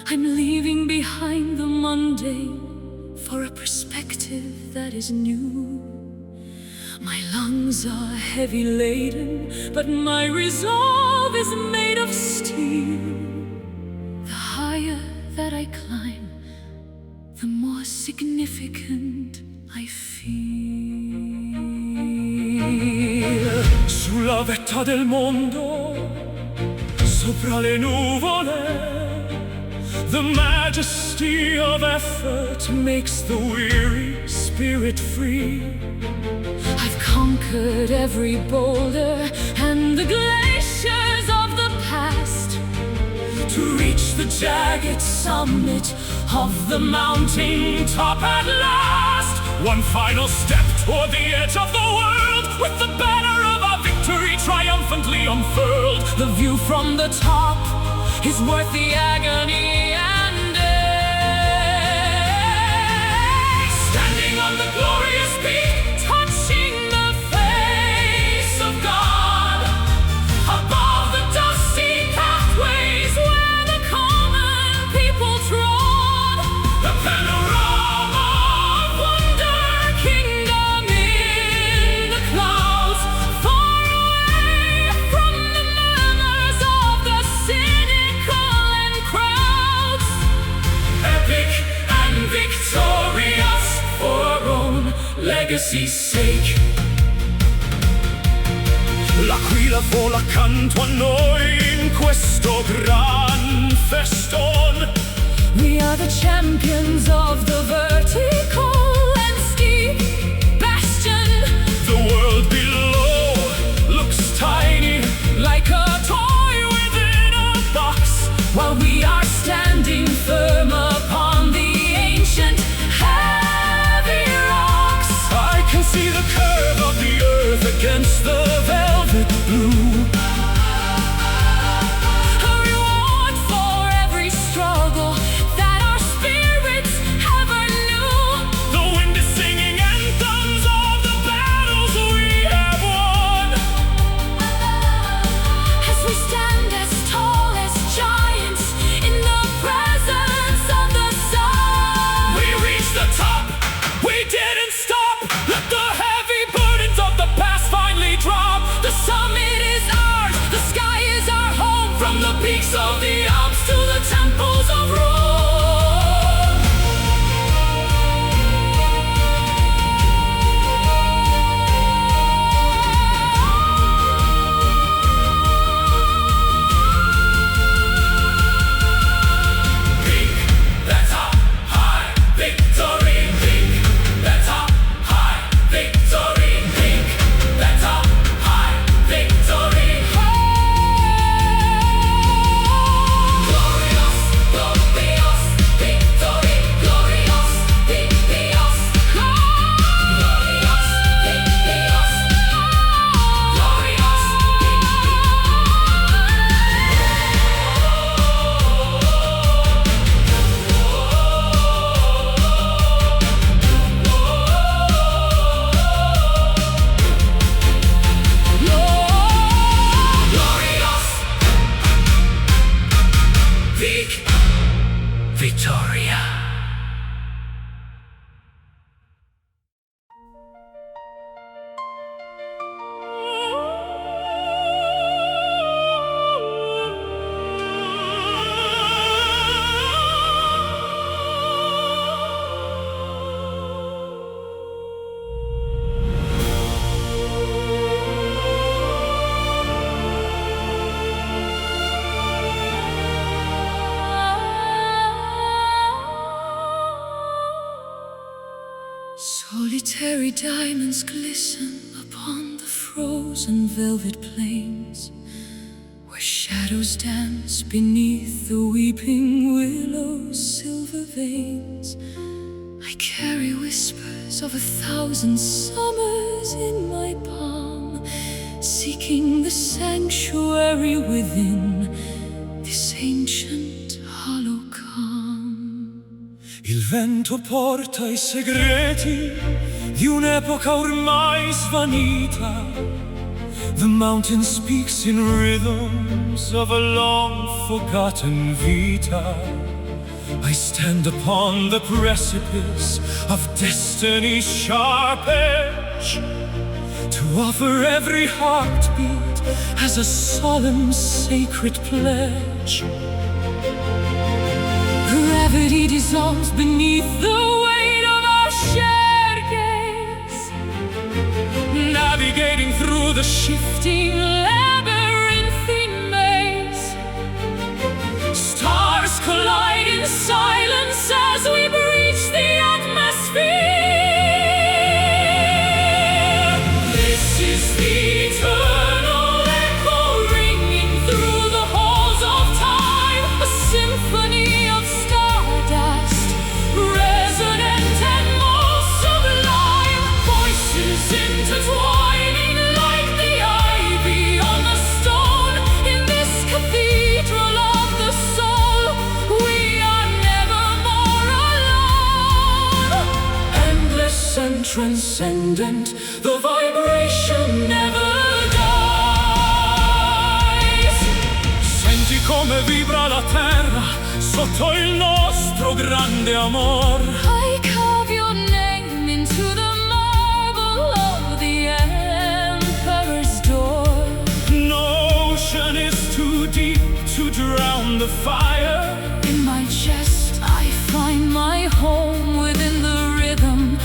I'm leaving behind the mundane for a perspective that is new. My lungs are heavy laden, but my resolve is made of steel. The higher that I climb, the more significant I feel. Sulla vetta del mondo, sopra le nuvole, the majesty of effort makes the weary spirit free. I've conquered every boulder and the glaciers of the past to reach the jagged summit of the mountain top at last. One final step toward the edge of the world, with the banner of our victory triumphantly unfurled. The view from the top is worth the agony and ache. Standing on the glorious peak, touching the face of God, above the dusty pathways where the common people trod. The panorama of wonder, kingdom in the clouds, far away from the murmurs of the cynical and crowds. Epic and victorious for our own legacy's sake. L'aquila vola accanto a noi in questo gran feston. We are the champions of the vertical and steep bastion. The world below looks tiny, Like a toy within a box, while we are standing firm upon the ancient heavy rocks. I can see the curve of the earth against the velvet blue. A reward for every struggle that our spirits ever knew. The wind is singing anthems of the battles we have won. As we stand as tall as giants in the presence of the sun. We reached the top, we didn't stop. Let the heavy burdens of the past finally drop. The summit is ours, the sky is our home. From the peaks of the Alps to the temples of Rome. Peak, that's a high victory. Peak, that's a high victory. Peak, that's a high victory. Glorious, glorious victory. Glorious, victorious. Glorious, victorious. Glorious, glorious. Vic, Victoria. Solitary diamonds glisten upon the frozen velvet plains, where shadows dance beneath the weeping willow's silver veins. I carry whispers of 1,000 summers in my palm, seeking the sanctuary within this ancient hollow calm. Il vento porta i segreti di un'epoca ormai svanita. The mountain speaks in rhythms of a long forgotten vita. I stand upon the precipice of destiny's sharp edge, to offer every heartbeat as a solemn sacred pledge. Gravity dissolves beneath the weight of our shared gaze, navigating through the shifting labyrinthine maze. Stars collide in silence as we breach the atmosphere. This is the eternal echo ringing through the halls of time, a symphony of stardust, resonant and most sublime. Voices intertwining like the ivy on the stone. In this cathedral of the soul, we are never more alone. Endless and transcendent, the vibration never dies. Senti come vibra la terra sotto il nostro grande amor. I carve your name into the marble of the emperor's door. No ocean is too deep to drown the fire. In my chest I find my home within the rhythm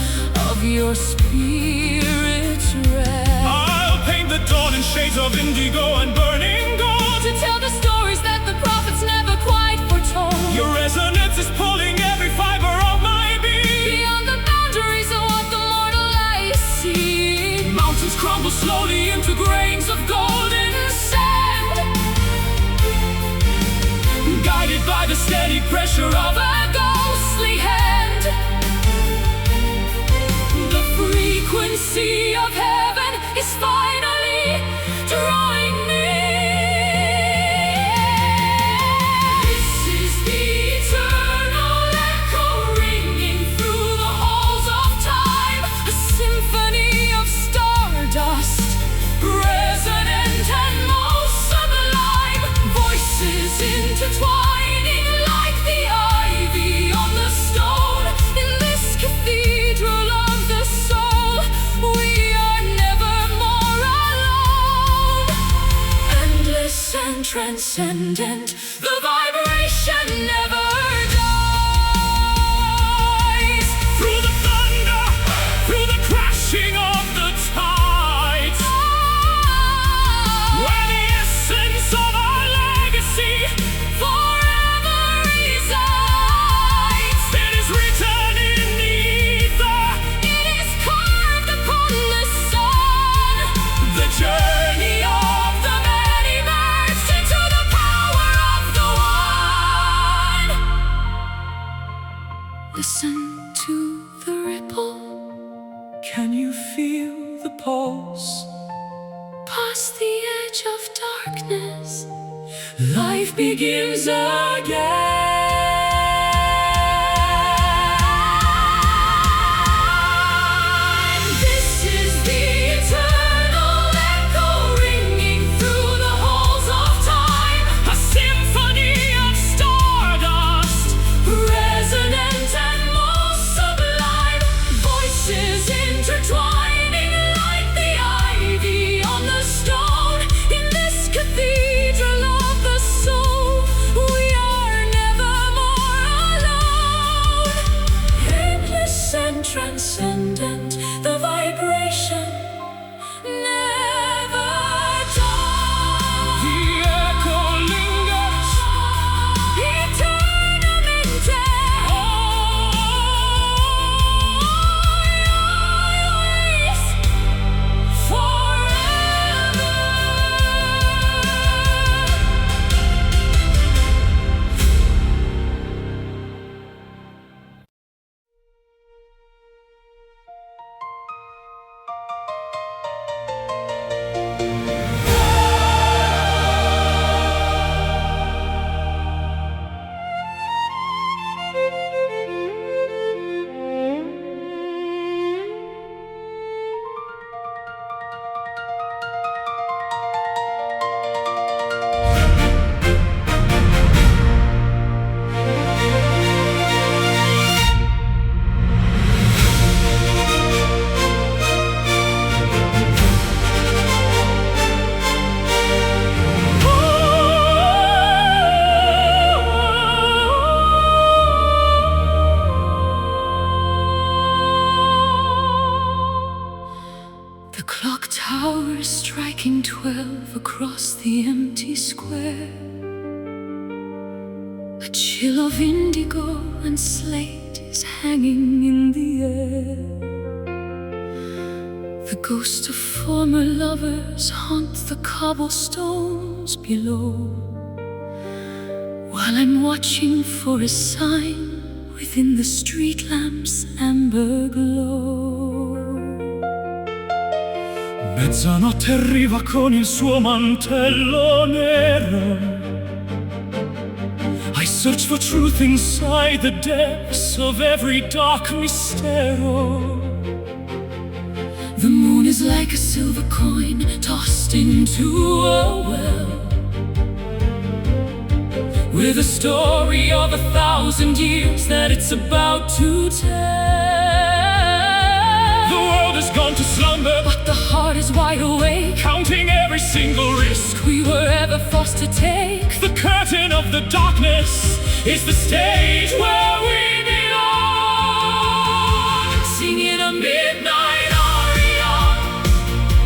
of your spirit's rest. I'll paint the dawn in shades of indigo and burning gold, to tell the stories that the prophets never quite foretold. Your resonance is pulling every fiber of my being, beyond the boundaries of what the mortal eyes see. Mountains crumble slowly into grains of golden sand, guided by the steady pressure of a ghostly hand. The frequency of heaven is finally drawing me. This is the eternal echo ringing through the halls of time, a symphony of stardust, resonant and most sublime. Voices intertwining like the ivy on the stone. In this cathedral of the soul, we are never more alone. Endless and transcendent, the vibration never dies. Through the thunder, through the crashing of the tides, where the essence of our legacy forever resides. It is written in the ether, it is carved upon the sun. The journey of the many merged into the power of the one. Listen to the ripple. Can you feel the pulse? Past the edge of darkness, life begins again. This is the eternal echo ringing through the halls of time, a symphony of stardust, resonant and most sublime. Voices intertwining like the ivy on the stone. In this cathedral of the soul, we are never striking 12 across the empty square. A chill of indigo and slate is hanging in the air. The ghosts of former lovers haunt the cobblestones below, while I'm watching for a sign within the street lamp's amber glow. Mezzanotte arriva con il suo mantello nero. I search for truth inside the depths of every dark mistero. The moon is like a silver coin tossed into a well, with a story of 1,000 years that it's about to tell. The world has gone to slumber, but the heart is wide awake, counting every single risk we were ever forced to take. The curtain of the darkness is the stage where we belong, singing a midnight aria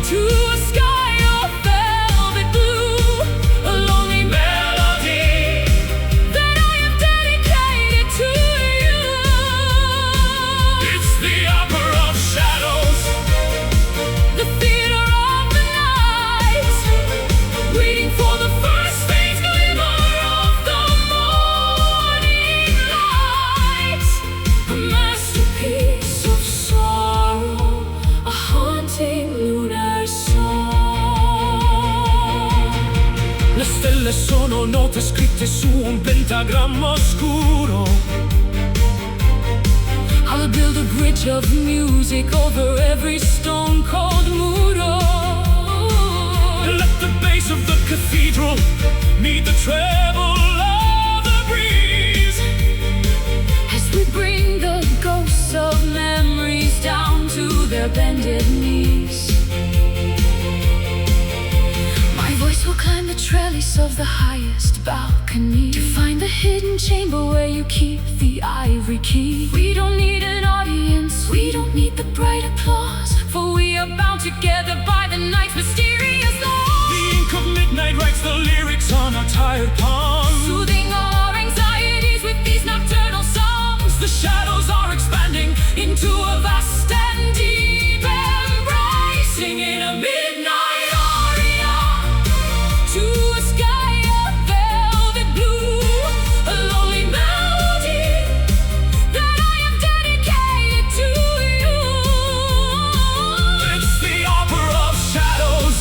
to a sky of velvet blue, a lonely melody that I have dedicated to you. It's the opera of shadows, the theater of the night, waiting for the first faint glimmer of the morning light. A masterpiece of sorrow, a haunting lunar song. Le stelle sono note scritte su un pentagramma oscuro. I'll build a bridge of music over every stone-cold muro. Let the bass of the cathedral meet the treble of the breeze, As we bring the ghosts of memories down to their bended knees. My voice will climb the trellis of the highest balcony to find the hidden chamber where you keep the ivory key. We don't need an audience, we don't need the bright applause, for we are bound together by the night's mysterious law. the ink of midnight writes the lyrics on our tired palms. Soothing all our anxieties with these nocturnal songs. The shadows are expanding Into a vast and deep embrace, singing a midnight aria to a sky of velvet blue, a lonely melody that I have dedicated to you. It's the opera of shadows,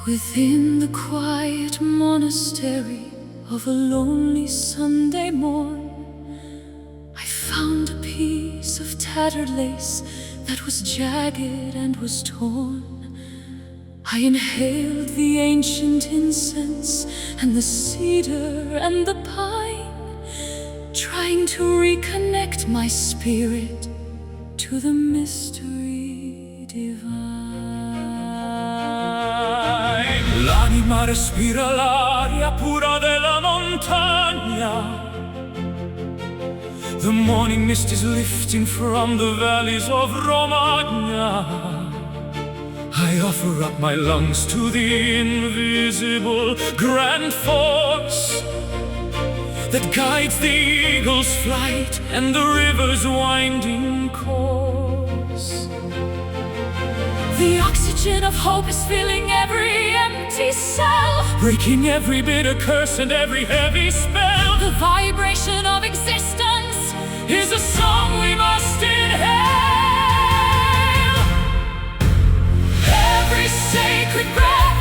Within the quiet monastery of a lonely Sunday morn, I found a piece of tattered lace that was jagged and was torn. I inhaled the ancient incense and the cedar and the pine, trying to reconnect my spirit to the mystery divine. L'anima respira l'aria pura della montagna. The morning mist is lifting from the valleys of Romagna. I offer up my lungs to the invisible grand force that guides the eagle's flight and the river's winding course. The oxygen of hope is filling every empty cell, breaking every bitter curse and every heavy spell. The vibration of existence is a song we must inhale. Every sacred breath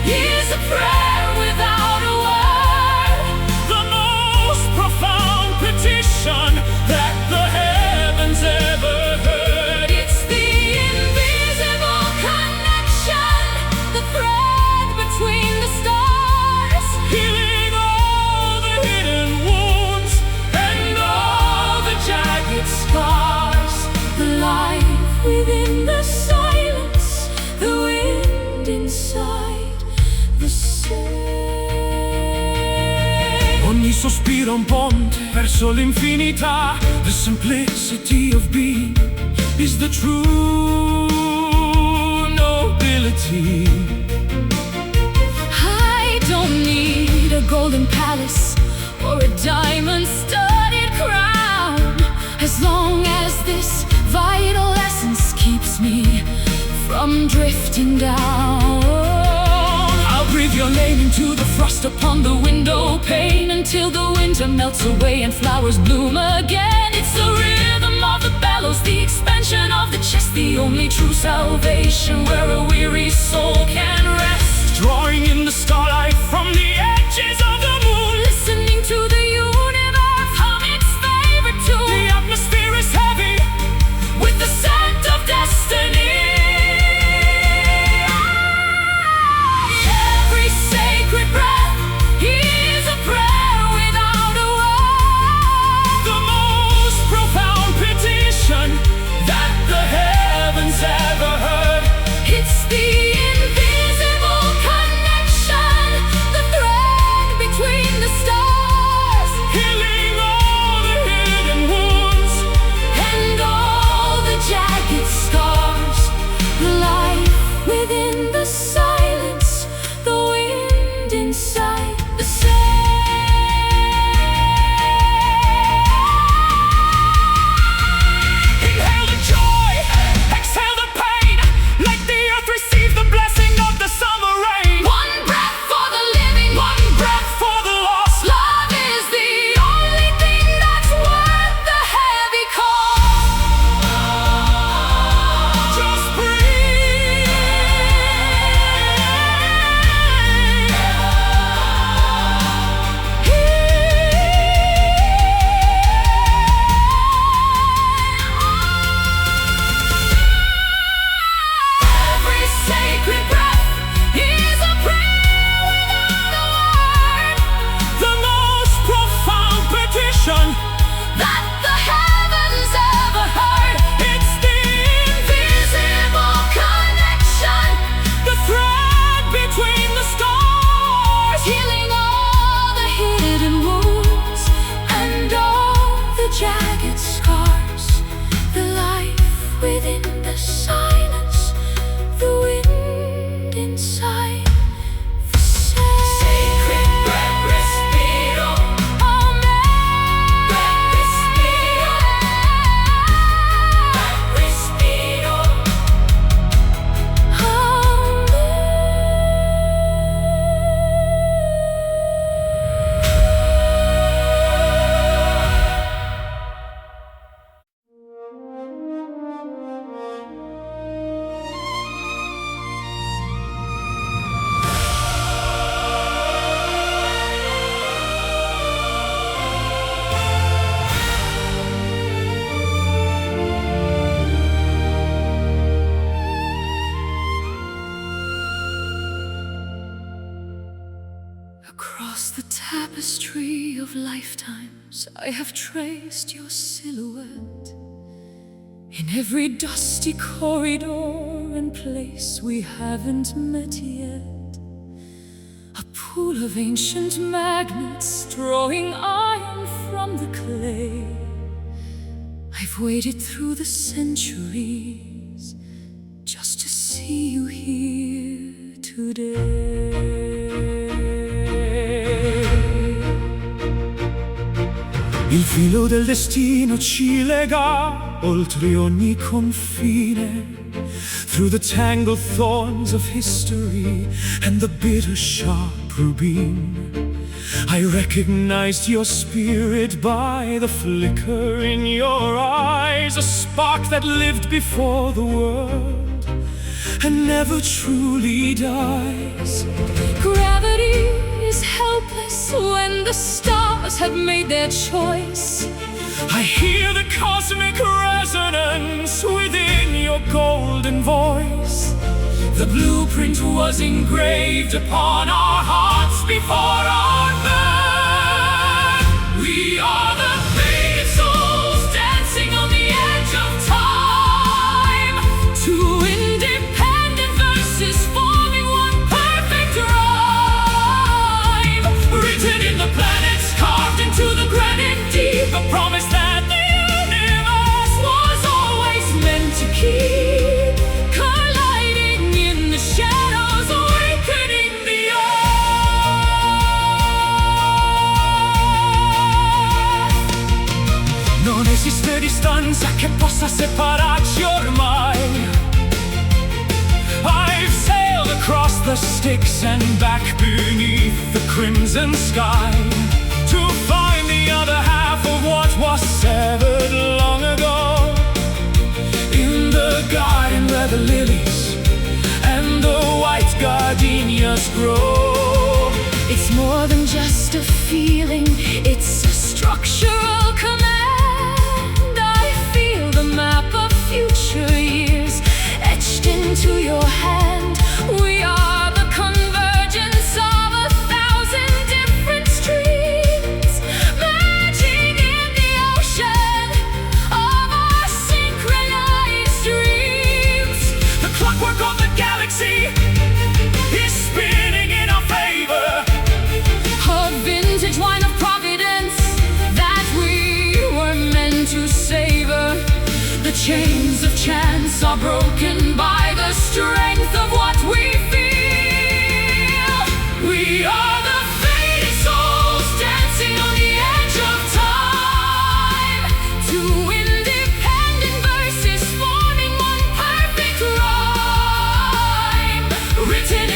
is a prayer without a word, the most profound petition that the heavens ever heard. It's the invisible connection, the thread between the stars, healing all the hidden wounds and all the jagged scars. The life within the silence, the wind inside the sea. Ogni sospiro un ponte verso l'infinità. The simplicity of being is the true nobility. I don't need a golden palace or a diamond-studded crown, as long as this vital essence keeps me from drifting down. I'll breathe your name into the frost upon the window pane until the winter melts away and flowers bloom again. It's the rhythm of the bellows, the expansion of the chest, the only true salvation where a weary soul can rest. Drawing in the starlight from the edges of the moon, Listening to the universe hum its favorite tune. the atmosphere is heavy With the scent of destiny. Every sacred breath is a prayer without a word, the most profound petition that the heavens ever heard. It's the invisible connection, the thread between the stars, Healing all the hidden wounds and all the jagged scars. The life within the silence, the wind inside the sea. Inhale the joy, exhale the pain. Let the earth receive the blessing of the summer rain. One breath for the living, One breath for the lost. love is the only thing that's worth the heavy cost. Just breathe. Every sacred breath is a prayer without a word, The most profound petition that the heavens ever heard. it's the Invisible connection, the thread between the stars. healing all the hidden wounds and all the jagged scars. The life within the silence, the wind inside the sea. Sacred breath, respiro. Amen. Respiro. Respiro. Across the tapestry of lifetimes, I have traced your silhouette. In every dusty corridor and place we haven't met yet. A pool of ancient magnets drawing iron from the clay. I've waited through the centuries just to see you here today. Il filo del destino ci lega oltre ogni confine, through the tangled thorns of history and the bitter sharp rubine. I recognized your spirit by the flicker in your eyes, a spark that lived before the world and never truly dies. Gravity is helpless when the stars have made their choice. I hear the cosmic resonance within your golden voice. The blueprint was engraved upon our hearts before our birth. We are the faded souls dancing on the edge of time. Two independent verses forming one perfect rhyme. Written in the planets, carved into the granite deep, a promise that the universe was always meant to keep. Colliding in the shadows, awakening the earth. Non esiste distanza che possa separarci ormai. I've sailed across the Styx and back beneath the crimson sky to find the other half of what was severed long ago. In the garden where the lilies and the white gardenias grow. It's more than just a feeling, it's a structural command. I feel the map of future years etched into your hand. We are the convergence of 1,000 different streams, merging in the ocean of our synchronized dreams. The clockwork of the galaxy is spinning in our favor. A vintage wine of providence that we were meant to savor. The chains of chance are broken by the strength of what we feel. We are the faded souls dancing on the edge of time. Two independent verses forming one perfect rhyme. Written